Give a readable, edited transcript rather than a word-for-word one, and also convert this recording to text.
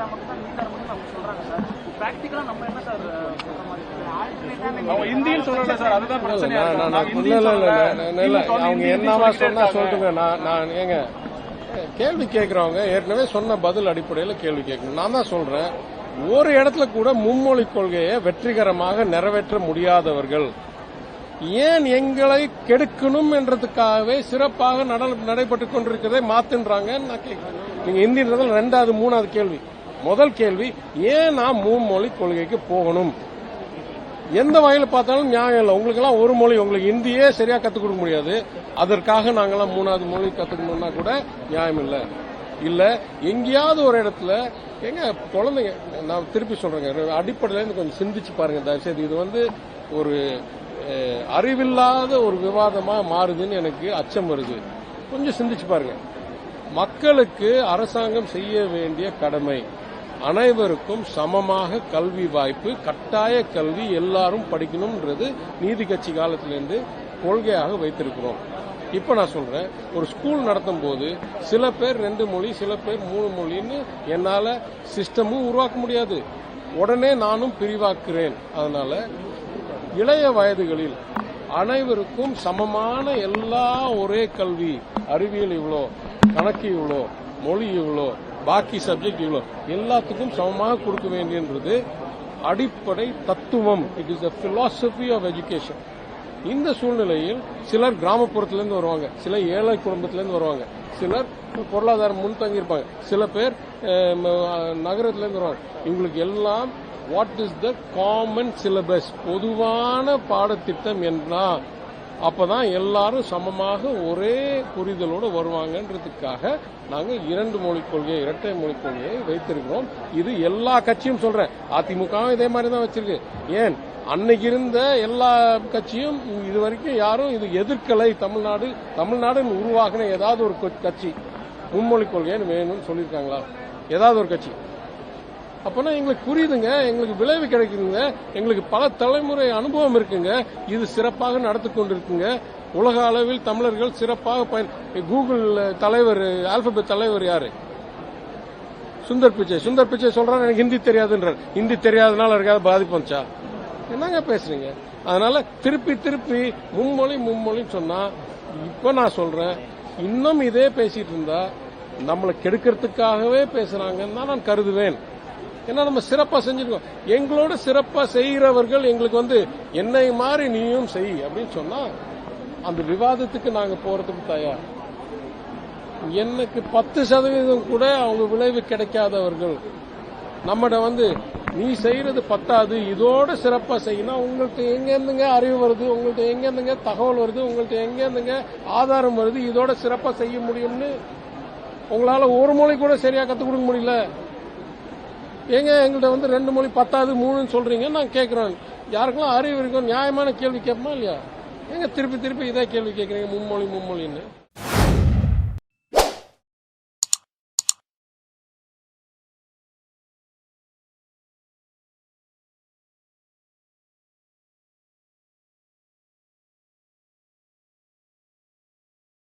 Exam மட்டும் தான் நீட்டா இருக்கும்னு அவங்க சொல்றாங்க சார். பிராக்டிகலா நம்ம என்ன சார் சொல்ற மாதிரி இந்தியில் சொல்லல சார், அதுதான் பிரச்சனை. அவங்க என்னவா சொன்னா சொல்லுங்க. நான் ஏங்க கேள்வி கேட்கிறவங்க ஏற்கனவே சொன்ன பதில் அடிப்படையில் கேள்வி கேட்கணும். நான் தான் சொல்றேன், ஒரு இடத்துல கூட மும்மொழி கொள்கையை வெற்றிகரமாக நிறைவேற்ற முடியாதவர்கள் ஏன் எங்களை கெடுக்கணும் என்றதுக்காகவே சிறப்பாக நடைபெற்றுக் கொண்டிருக்கிறதை மாத்துன்றாங்க. நான் கேட்கிறேன், நீங்க இந்தியன்றதுல 2வது 3வது கேள்வி. முதல் கேள்வி, ஏன் நான் மும்மொழி கொள்கைக்கு போகணும்? எந்த வகையில பார்த்தாலும் நியாயம் இல்லை. உங்களுக்கு எல்லாம் ஒரு மொழி, உங்களுக்கு இந்தியே சரியா கத்துக் கொடுக்க முடியாது, அதற்காக நாங்கெல்லாம் 3வது மொழி கத்துக்கணும்னா கூட நியாயம் இல்லை. இல்ல எங்கேயாவது ஒரு இடத்துல எங்க குழந்தைங்க, நான் திருப்பி சொல்றேங்க, அடிப்படையில இருந்து கொஞ்சம் சிந்திச்சு பாருங்க தயவுசெய்து. இது ஒரு அறிவில்லாத ஒரு விவாதமா மாறுதுன்னு எனக்கு அச்சம் வருது. கொஞ்சம் சிந்திச்சு பாருங்க. மக்களுக்கு அரசாங்கம் செய்ய வேண்டிய கடமை, அனைவருக்கும் சமமாக கல்வி வாய்ப்பு, கட்டாய கல்வி எல்லாரும் படிக்கணும்ன்றது நீதி கட்சி காலத்திலிருந்து கொள்கையாக வைத்திருக்கிறோம். இப்ப நான் சொல்றேன், ஒரு ஸ்கூல் நடத்தும் போது சில பேர் 2 மொழி, சில பேர் 3 மொழின்னு என்னால சிஸ்டமும் உருவாக்க முடியாது. உடனே நானும் பிரிவாக்குறேன். அதனால இளைய வயதுகளில் அனைவருக்கும் சமமான எல்லா ஒரே கல்வி, அறிவியல் இவ்வளோ, கணக்கு இவ்வளோ, மொழி இவ்வளோ, பாக்கி சப்ஜெக்ட் இவ்வளோ, எல்லாத்துக்கும் சமமாக கொடுக்க வேண்டியது அடிப்படை தத்துவம். It is the philosophy of education. இந்த சூழ்நிலையில் சிலர் கிராமப்புறத்திலிருந்து வருவாங்க, சிலர் ஏழை குடும்பத்திலிருந்து வருவாங்க, சிலர் பொருளாதாரம் முன்தங்கி இருப்பாங்க, சில பேர் நகரத்திலிருந்து வருவாங்க. இவங்களுக்கு எல்லாம் what is the common syllabus, பொதுவான பாடத்திட்டம் என்ன? அப்பதான் எல்லாரும் சமமாக ஒரே புரிதலோடு வருவாங்கன்றதுக்காக நாங்க 2 மொழி கொள்கை, இரட்டை மொழி கொள்கையை வைத்திருக்கிறோம். இது எல்லா கட்சியும் சொல்றேன், அதிமுகவும் இதே மாதிரி தான் வச்சிருக்கு. ஏன் அன்னைக்கு இருந்த எல்லா கட்சியும் இதுவரைக்கும் யாரும் இது எதிர்க்கலை. தமிழ்நாடுன்னு உருவாகின ஏதாவது ஒரு கட்சி மும்மொழி கொள்கைன்னு வேணும்னு சொல்லியிருக்காங்களா? ஏதாவது ஒரு கட்சி? அப்பனா எங்களுக்கு புரியுதுங்க, எங்களுக்கு விளைவு கிடைக்குதுங்க, எங்களுக்கு பல தலைமுறை அனுபவம் இருக்குங்க. இது சிறப்பாக நடத்தி கொண்டிருக்குங்க. உலக அளவில் தமிழர்கள் சிறப்பாக கூகுள் தலைவர், ஆல்பபெட் தலைவர் யாரு? சுந்தர் பிச்சை சொல்றாரு, எனக்கு ஹிந்தி தெரியாதுன்றார். ஹிந்தி தெரியாதனால இருக்காது பாதிப்பு வந்துச்சா? என்னங்க பேசுறீங்க? அதனால திருப்பி மும்மொழின்னு சொன்னா, இப்ப நான் சொல்றேன், இன்னும் இதே பேசிட்டு இருந்தா நம்மளை கெடுக்கிறதுக்காகவே பேசுறாங்கன்னு தான் நான் கருதுவேன். ஏன்னா நம்ம சிறப்பா செஞ்சிருக்கோம். எங்களோட சிறப்பா செய்கிறவர்கள் எங்களுக்கு என்னை மாதிரி நீயும் செய் அப்படின்னு சொன்னா அந்த விவாதத்துக்கு நாங்க போறதுக்கு தயார். எனக்கு 10% கூட அவங்க விளைவு கிடைக்காதவர்கள் நம்மகிட்ட நீ செய்யறது பத்தாது, இதோட சிறப்பா செய்யணும், உங்கள்கிட்ட எங்க இருந்துங்க அறிவு வருது, உங்கள்கிட்ட எங்க இருந்துங்க தகவல் வருது, உங்கள்கிட்ட எங்க இருந்துங்க ஆதாரம் வருது, இதோட சிறப்பா செய்ய முடியும்னு உங்களால ஒரு மொழி கூட சரியா கத்துக் கொடுக்க முடியல. ஏங்க எங்கள்கிட்ட 2 மொழி பத்தாது 3ன்னு சொல்றீங்க. நான் கேட்கிறேன், யாருக்கெல்லாம் அறிவு இருக்கும் நியாயமான கேள்வி கேட்போமா இல்லையா? ஏங்க திருப்பி இதே கேள்வி கேட்கறீங்க மும்மொழின்னு?